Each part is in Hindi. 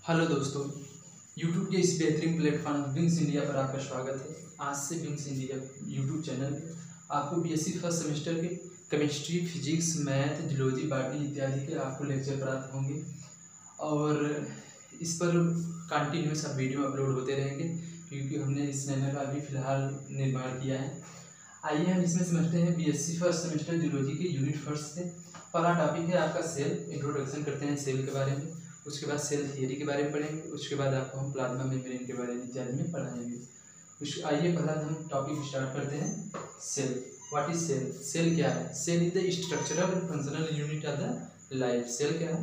हेलो दोस्तों, यूट्यूब के इस बेहतरीन प्लेटफॉर्म विंग्स इंडिया पर आपका स्वागत है। आज से विंग्स इंडिया यूट्यूब चैनल पे आपको बीएससी फर्स्ट सेमेस्टर के chemistry, physics, math, zoology, botany इत्यादि के आपको लेक्चर प्राप्त होंगे और इस पर कंटिन्यूस अब वीडियो अपलोड होते रहेंगे क्योंकि हमने इस चैनल का अभी फ़िलहाल निर्माण किया है। आइए हम इसमें समझते हैं बीएससी फर्स्ट सेमेस्टर जूलॉजी के यूनिट फर्स्ट से। पहला टॉपिक है आपका सेल। इंट्रोडक्शन करते हैं सेल के बारे में, उसके बाद सेल थियरी के बारे में पढ़ेंगे, उसके बाद आपको हम प्लाज्मा मेम्ब्रेन के बारे में इत्यादि में पढ़ाएंगे। आइए पहला हम टॉपिक स्टार्ट करते हैं cell. What is cell? Cell क्या है? Cell is the structural and functional unit of the life. Cell क्या है?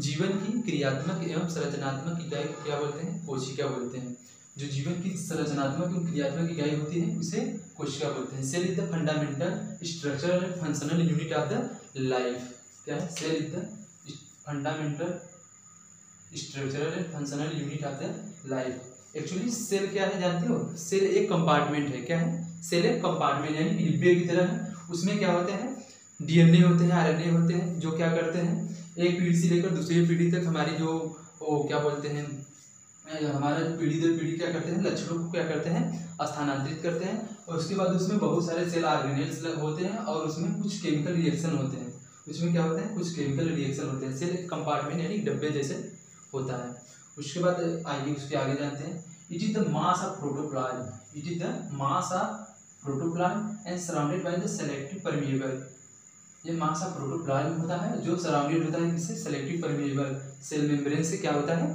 जीवन की क्रियात्मक एवं संरचनात्मक इकाई को क्या बोलते हैं? कोशिका बोलते हैं। जो जीवन की संरचनात्मक एवं क्रियात्मक इकाई होती है उसे कोशिका बोलते हैं। Cell is the fundamental structural and functional unit of the life. क्या है? Cell is the fundamental structural and functional unit of the life. Actually cell क्या है जानते हो? सेल एक कंपार्टमेंट है। क्या है? सेल एक कंपार्टमेंट यानी डिब्बे की तरह है। उसमें क्या होते हैं? डीएनए होते हैं, आरएनए होते हैं, जो क्या करते हैं एक पीढ़ी से लेकर दूसरी पीढ़ी तक हमारी जो क्या बोलते हैं हमारा पीढ़ी दर पीढ़ी क्या करते हैं लक्षणों को क्या करते हैं स्थानांतरित करते हैं। और उसके बाद उसमें बहुत सारे सेल ऑर्गेनेल्स होते हैं और उसमें कुछ केमिकल रिएक्शन होते हैं। उसमें क्या होते हैं? कुछ केमिकल रिएक्शन होते हैं। सेल एक कंपार्टमेंट यानी डब्बे जैसे होता है। उसके बाद आइए उसके आगे जानते हैं। It is the mass of protoplasm. It is the mass of protoplasm and surrounded by the selective permeable. ये मास ऑफ प्रोटोप्लाज्म होता है जो सराउंडेड होता है किससे? सेलेक्टिव परमिएबल सेल मेम्ब्रेन से। क्या होता है?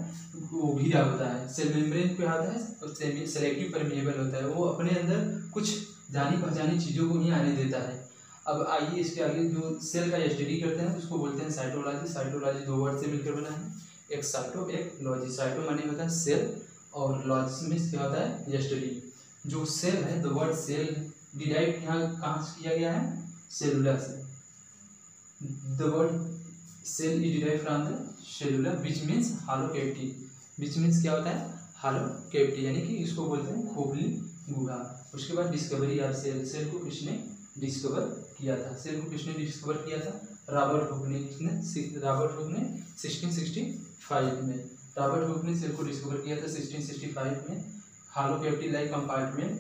वो घिरा होता है। सेल मेम्ब्रेन क्या होता है? और सेलेक्टिव परमिएबल होता है। वो अपने अंदर कुछ जानी पहचानी चीज़ों को नहीं आने देता है। अब आइए इसके आगे जो सेल का स्टडी करते हैं उसको बोलते हैं साइटोलॉजी। साइटोलॉजी दो वर्ड से मिलकर बना है, एक साइटो एक लॉजी। साइटो माने होता है सेल और लॉजी में क्या होता है? स्टडी। जो सेल है द वर्ड सेल डिराइव यहाँ कहाँ से किया गया है? सेलुलर से। The word cell is derived from the cellular which means hollow cavity। which means क्या होता है? hollow cavity यानी कि इसको बोलते हैं खोखली गुहा। उसके बाद डिस्कवरी ऑफ सेल। सेल को किसने डिस्कवर किया था? सेल को किसने डिस्कवर किया था? रॉबर्ट हुक ने। किसने? रॉबर्ट हुक ने 1665 में। रॉबर्ट हुक ने सेल को डिस्कवर किया था 1665 में। hollow cavity like compartment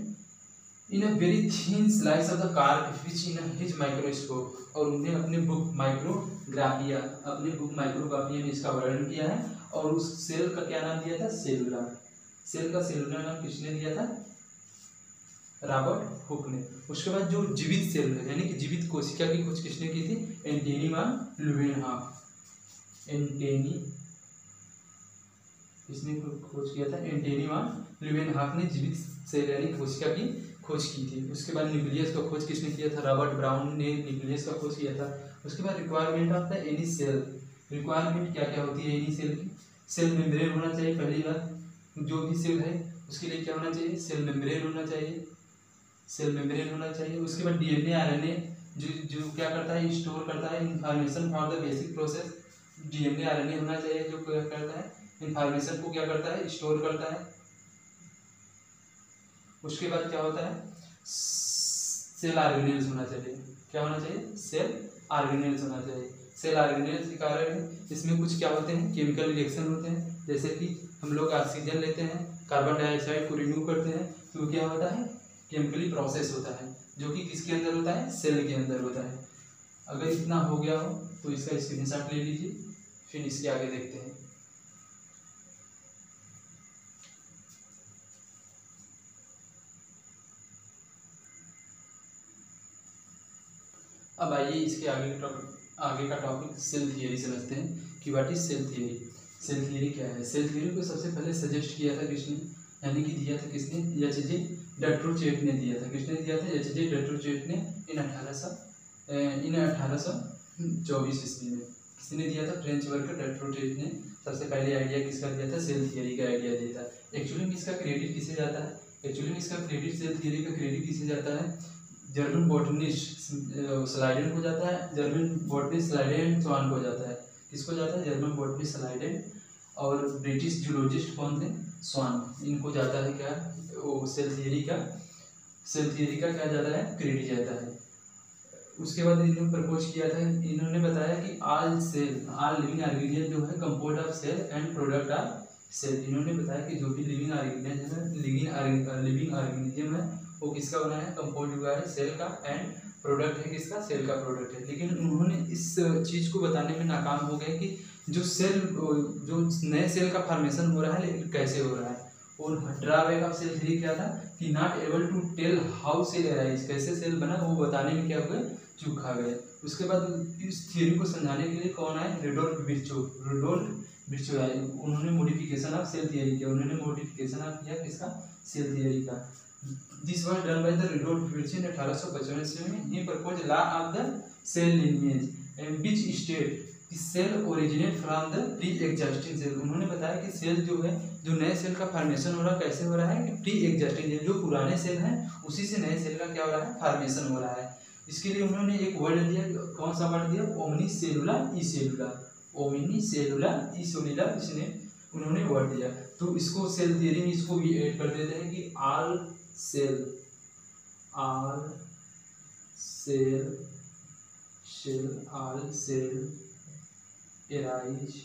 in a very thin slice of the cork which in his microscope। और उन्हें अपने बुक माइक्रोग्राफिया में इसका वर्णन किया है। और उस सेल का क्या नाम दिया था? सेलुलर। सेल का सेलुलर नाम किसने दिया था? रॉबर्ट हुक ने। उसके बाद जो जीवित सेल है यानी कि जीवित कोशिका की खोज किसने की थी? एंटोनी वान ल्यूवेनहॉफ। किसने खोज किया था? एंटोनी वान ल्यूवेनहॉफ ने जीवित सेल यानी कोशिका की खोज की थी। उसके बाद न्यूक्लियस का खोज किसने किया था? रॉबर्ट ब्राउन ने न्यूक्लियस का खोज किया था। उसके बाद requirement of the any cell. Requirement क्या क्या होती है एनी सेल की? सेल मेम्ब्रेन होना चाहिए। पहली बात जो भी सेल है उसके लिए क्या होना चाहिए? सेल मेम्ब्रेन होना चाहिए। सेल मेम्ब्रेन होना चाहिए। उसके बाद डीएनए आरएनए जो क्या करता है? स्टोर करता है information for the basic process. DNA RNA होना चाहिए जो क्या करता है? इंफॉर्मेशन को क्या करता है? स्टोर करता है। उसके बाद क्या होता है? सेल ऑर्गेनेल्स होना चाहिए। क्या होना चाहिए? सेल ऑर्गेनेल्स होना चाहिए। सेल ऑर्गेनेल्स के कारण इसमें कुछ क्या होते हैं? केमिकल रिएक्शन होते हैं। जैसे कि हम लोग ऑक्सीजन लेते हैं, कार्बन डाइऑक्साइड को रिमूव करते हैं तो क्या होता है? केमिकली प्रोसेस होता है जो कि किसके अंदर होता है? सेल के अंदर होता है। अगर इतना हो गया हो तो इसका स्क्रीनशॉट ले लीजिए, फिर इसके आगे देखते हैं। अब आइए इसके आगे का टॉपिक सेल थियरी समझते हैं कि what is cell theory. Cell theory क्या है? सेल थियरी को सबसे पहले सजेस्ट किया था किसने? यानी कि दिया था किसने? एच.जे. डेट्रोचेट ने दिया था। किसने दिया था? एच.जे. डेट्रोचेट ने इन 1824 ईस्वी में। किसने दिया था? फ्रेंच वर्कर डेट्रोचेट ने सबसे पहले आइडिया किसका दिया था? सेल थियरी का आइडिया दिया था। एक्चुअली में इसका क्रेडिट किसे जाता है? एक्चुअली में इसका क्रेडिट सेल थियरी का क्रेडिट किसे जाता है? जर्मन बॉटनिस्ट स्लाइडेन को जाता है। जर्मन बॉटनिस्ट स्लाइडेन स्वान को जाता है। किसको जाता है? जर्मन बॉटनिस्ट स्लाइडेन और ब्रिटिश जूलॉजिस्ट कौन थे? स्वान। इनको जाता है क्या? वो सेल थियरी का क्या जाता है? क्रेडिट जाता है। उसके बाद इन्होंने प्रपोज किया था, इन्होंने बताया कि ऑल लिविंग ऑर्गेनिज्म जो है composed of cell and product of cell. इन्होंने बताया कि जो भी लिविंग ऑर्गेनिज्म है वो किसका बना है, कंपाउंड हुआ है सेल का, एंड प्रोडक्ट है किसका, सेल का प्रोडक्ट है। लेकिन उन्होंने इस चीज़ को बताने में नाकाम हो गए कि जो नए सेल का फॉर्मेशन हो रहा है लेकिन कैसे हो रहा है। और ड्रॉबैक ऑफ सेल थ्योरी क्या था कि not able to tell how cell arise, कैसे सेल बना वो बताने में क्या हुए, चूक खा गए। उसके बाद इस थ्योरी को समझाने के लिए कौन आए, रुडोल्फ विर्चो आए। उन्होंने मॉडिफिकेशन ऑफ सेल थियरी किया, उन्होंने मॉडिफिकेशन ऑफ किया किसका, सेल थियरी का। This was done by the Rudolf Virchow ने 1895 में। He propose law of the cell lineage and which state cell originate from the pre existing cell. उन्होंने बताया कि सेल जो है, जो नए सेल का फॉर्मेशन हो रहा है कैसे हो रहा है कि प्री एग्जिस्टिंग जो पुराने सेल हैं उसी से नए सेल का क्या हो रहा है, फॉर्मेशन हो रहा है। इसके लिए उन्होंने एक वर्ड दिया, कौन सा वर्ड दिया, ओमनीसेलुलर ईसेलुलर, ओमनीसेलुलर ईसेलुलर, इसने उन्होंने वर्ड दिया। तो इसको सेल थियरी में इसको भी ऐड कर देते हैं कि all cell arise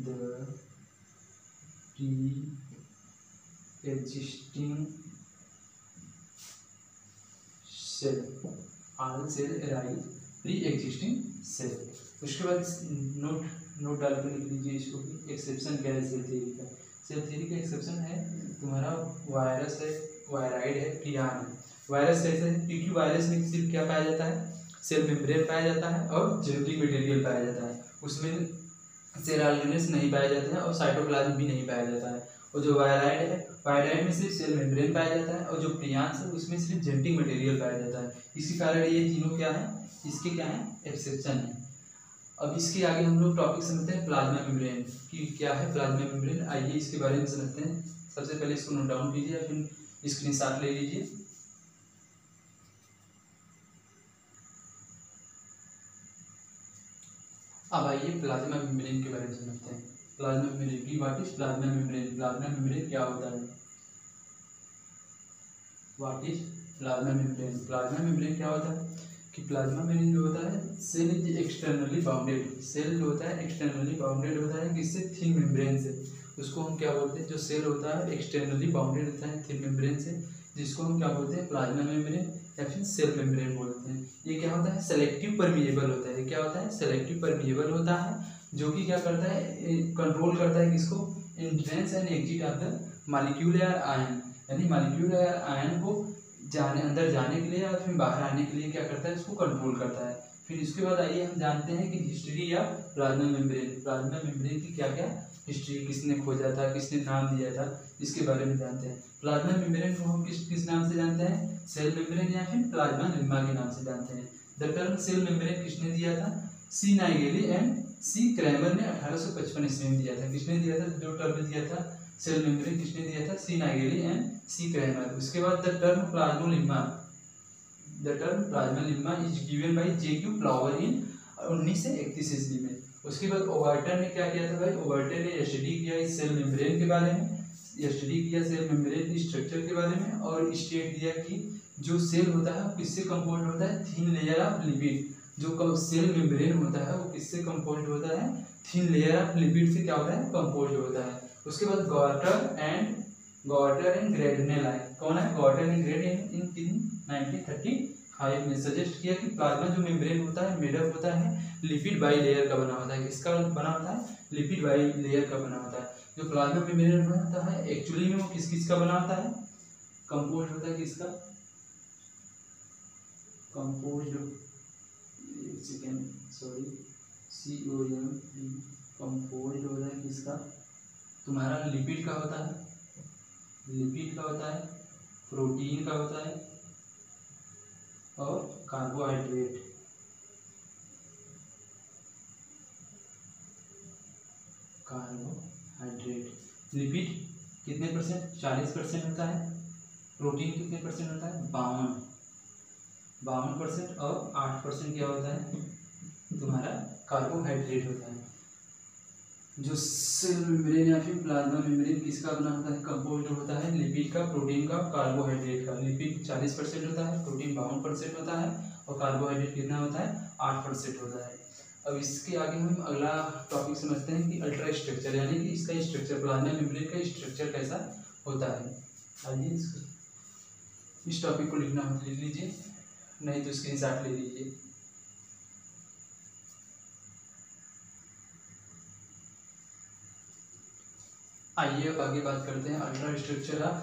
the pre-existing cell, all cell arise pre-existing cell। उसके बाद नोट डाल कर लिख लीजिए इसको कि एक्सेप्शन क्या है सेल थ्योरी का। सेल थ्योरी का एक्सेप्शन है तुम्हारा वायरस है, वायराइड है, प्रियान है। वायरस कैसे है, क्योंकि वायरस में सिर्फ क्या पाया जाता है, सेल मेम्ब्रेन पाया जाता है और जेनेटिक मटेरियल पाया जाता है। उसमें सेल ऑर्गेनेल्स नहीं पाए जाते हैं और साइटोप्लाज्म भी नहीं पाया जाता है। और जो वायराइड है, वायराइड में सिर्फ सेल मेम्ब्रेन पाया जाता है और जो प्रियांस है उसमें सिर्फ जेनेटिक मटेरियल पाया जाता है। इसी कारण ये तीनों क्या है, इसके क्या है, एक्सेप्शन है। अब इसके आगे हम लोग टॉपिक समझते हैं प्लाज्मा मेम्ब्रेन कि क्या है प्लाज्मा मेम्ब्रेन। आइए इसके बारे में समझते हैं। सबसे पहले इसको नोट डाउन कीजिए या फिर स्क्रीनशॉट ले लीजिए। अब आइए प्लाज्मा मेम्ब्रेन के बारे में समझते हैं। प्लाज्मा मेम्ब्रेन की what is plasma membrane, plasma membrane क्या होता है, what is plasma membrane. Plasma membrane क्या होता है कि प्लाज्मा मेम्ब्रेन जो होता है, cell is externally bounded, cell जो होता है एक्सटर्नली बाउंडेड होता है किससे, थिन मेम्ब्रेन से। उसको हम क्या बोलते हैं, जो सेल होता है एक्सटर्नली बाउंडेड होता है थिन मेम्ब्रेन से, जिसको हम क्या बोलते हैं, प्लाज्मा मेम्ब्रेन या फिर सेल मेम्ब्रेन बोलते हैं। ये क्या होता है, सेलेक्टिव परमिएबल होता है। क्या होता है, सेलेक्टिव परमिएबल होता है, जो कि क्या करता है, कंट्रोल करता है किसको, entrance and exit of the molecular ion, यानी मॉलिक्यूलर आयन को अंदर जाने के लिए या फिर बाहर आने के लिए क्या करता है, इसको कंट्रोल करता है। फिर इसके बाद आइए हम जानते हैं कि हिस्ट्री या प्लाज्मा मेम्ब्रेन, प्लाज्मा मेम्ब्रेन की क्या क्या हिस्ट्री, किसने खोजा था, किसने नाम दिया था, इसके बारे में जानते हैं। प्लाज्मा मेम्ब्रेन को हम किस नाम से जानते हैं, सेल मेम्ब्रेन या फिर प्लाज्मा लिम्मा के नाम से जानते हैं। द टर्म सेल मेम्ब्रेन किसने दिया था, सी नाइगेली एंड सी क्रैमर ने 1855 ईस्वी में दिया था। किसने दिया था, जो टर्म दिया था सेल मेम्ब्रेन किसने दिया था, सी नाइगेली एंड सी क्रैमर। उसके बाद the term plasmalemma, the term plasmalemma is given by J Q. Flower in 1931 ईस्वी में। उसके बाद ओवर्टन ने क्या किया था भाई, ओवर्टन ने स्टडी किया इस सेल मेम्ब्रेन के बारे में, स्टडी किया सेल मेम्ब्रेन की स्ट्रक्चर के बारे में और स्टेट दिया कि जो सेल होता है वो किससे कंपाउंड होता है, थिन लेयर ऑफ लिपिड। जो सेल मेम्ब्रेन होता है वो किससे कंपाउंड होता है, थिन लेयर ऑफ लिपिड से क्या होता है, कंपाउंड होता है। उसके बाद गॉर्टर एंड ग्रेडनेल आए। कौन है, गॉर्टर एंड ग्रेडनेल इन 1935 में सजेस्ट किया कि प्लाज्मा जो मेम्ब्रेन होता है मेडअप होता है लिपिड बाई लेयर का बना होता है। किसका बना होता है, लिपिड बाई लेयर का बना होता है। जो प्लाज्मा मेम्ब्रेन होता है एक्चुअली में वो किस का बना होता है, कंपोज्ड होता है किसका, कंपोज्ड, कंपोज्ड होता है किसका, तुम्हारा लिपिड का होता है, लिपिड का होता है, प्रोटीन का होता है और कार्बोहाइड्रेट। कार्बोहाइड्रेट लिपिड कितने परसेंट, 40% होता है। प्रोटीन कितने परसेंट होता है, 52% और 8% क्या होता है, तुम्हारा कार्बोहाइड्रेट होता है। जो सेल मेम्ब्रेन या फिर प्लाज्मा मेम्ब्रेन किसका बना होता है, कंपोज्ड होता है लिपिड का, प्रोटीन का, कार्बोहाइड्रेट का। लिपिड 40% होता है, प्रोटीन 52% होता है और कार्बोहाइड्रेट कितना होता है, 8% होता है। अब इसके आगे हम अगला टॉपिक समझते हैं कि अल्ट्रा स्ट्रक्चर, यानी कि इसका स्ट्रक्चर, प्लाज्मा मेम्ब्रेन का स्ट्रक्चर कैसा होता है। आइए इस टॉपिक को लिखना हो लिख लीजिए, नहीं तो स्क्रीनशॉट ले लीजिए। आइए अब आगे बात करते हैं ultra structure of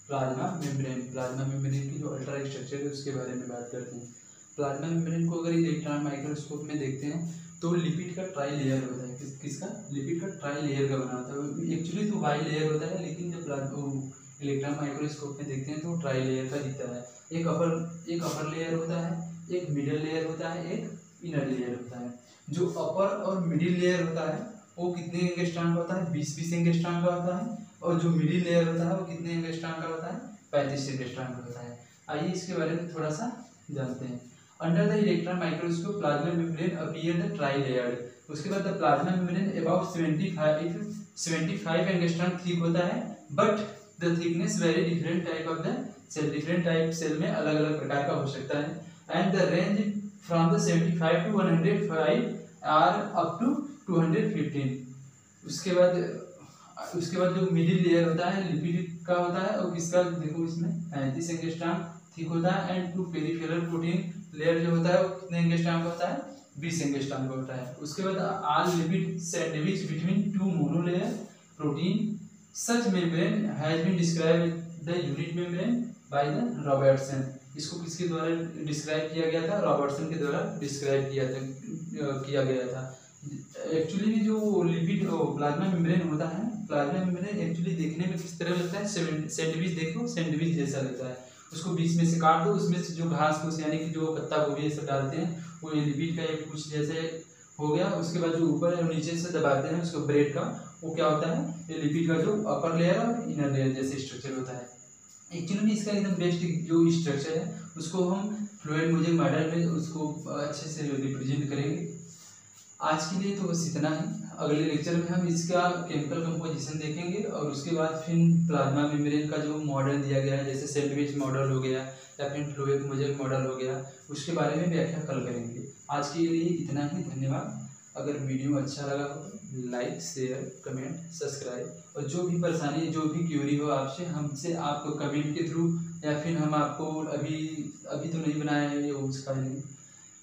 plasma membrane. Plasma membrane की जो अल्ट्रा स्ट्रक्चर है उसके बारे में बात करते हैं। प्लाज्मा मेम्ब्रेन को अगर इलेक्ट्रॉन माइक्रोस्कोप में देखते हैं तो लिपिड का ट्राई लेयर होता है। किसका? लिपिड का ट्राई लेयर का बना होता है। एक्चुअली तो बाई लेयर होता है, लेकिन जब इलेक्ट्रॉन माइक्रोस्कोप में देखते हैं तो ट्राई लेयर का दिखता है। एक अपर लेयर होता है, एक मिडिल लेयर होता है, एक इनर लेयर होता है। जो अपर और मिडिल लेयर होता है वो कितने एंगस्ट्रॉम का होता है? 20 एंगस्ट्रॉम का होता है। और जो मिडिल लेयर होता है वो कितने एंगस्ट्रॉम का होता है? 35 एंगस्ट्रॉम का होता है। आइए इसके बारे में थोड़ा सा जानते हैं। Under the electron microscope plasma membrane appear the tri layered. उसके बाद the plasma membrane about 75 angstrom thick होता है, but the thickness very different type of the cell. Different type cell में अलग अलग प्रकार का हो सकता है। And the range from the 75 to 105 or up to 215। उसके बाद जो मिडिल लेयर होता है लिपिड का होता है, और किसका देखो इसमें 35 एंगस्ट्रॉम थिक होता है। And two peripheral protein layer जो होता है वो कितने एंगस्ट्रॉम का होता है? 20 एंगस्ट्रॉम का होता है। उसके बाद all lipid sandwich between two monolayer protein such membrane has been describe the unit membrane by the Robertson. इसको किसके द्वारा डिस्क्राइब किया गया था? रॉबर्टसन के द्वारा डिस्क्राइब किया गया था। एक्चुअली जो लिपिड प्लाज्मा मेम्ब्रेन होता है, प्लाज्मा मेम्ब्रेन एक्चुअली देखने में किस तरह लगता है? सैंडविच देखो, सैंडविच जैसा लगता है। उसको बीच में से काट दो, उसमें से जो घास फूस यानी कि जो पत्ता गोभी ये सब डालते हैं वो ये लिपिड का एक कुछ जैसे हो गया। उसके बाद जो ऊपर और नीचे से दबाते हैं उसको ब्रेड का, वो क्या होता है? ये लिपिड का जो अपर लेयर और इनर लेयर जैसे स्ट्रक्चर होता है। एक्चुअली में इसका एकदम बेस्ट जो स्ट्रक्चर है उसको हम फ्लूइड मोज़ेक मॉडल में उसको अच्छे से रिप्रेजेंट करेंगे। आज के लिए तो बस इतना ही। अगले लेक्चर में हम इसका केमिकल कंपोजिशन देखेंगे, और उसके बाद फिर प्लाज्मा मेम्ब्रेन का जो मॉडल दिया गया है, जैसे सैंडविच मॉडल हो गया या फिर फ्लूइड मोज़ेक मॉडल हो गया, उसके बारे में व्याख्या कल करेंगे। आज के लिए इतना ही। धन्यवाद। अगर वीडियो अच्छा लगा हो लाइक, शेयर, कमेंट, सब्सक्राइब, और जो भी परेशानी, जो भी क्यूरी हो आपसे, हमसे आप कमेंट के थ्रू, या फिर हम आपको अभी तो नहीं बनाया है ये उसका लिंक,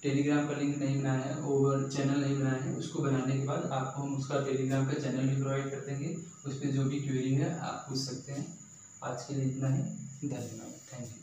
टेलीग्राम का लिंक नहीं बनाया है और चैनल नहीं बनाया है। उसको बनाने के बाद आपको हम उसका टेलीग्राम का चैनल भी प्रोवाइड कर देंगे। उस पर जो भी क्वेरी है आप पूछ सकते हैं। आज के लिए इतना ही। धन्यवाद। Thank you.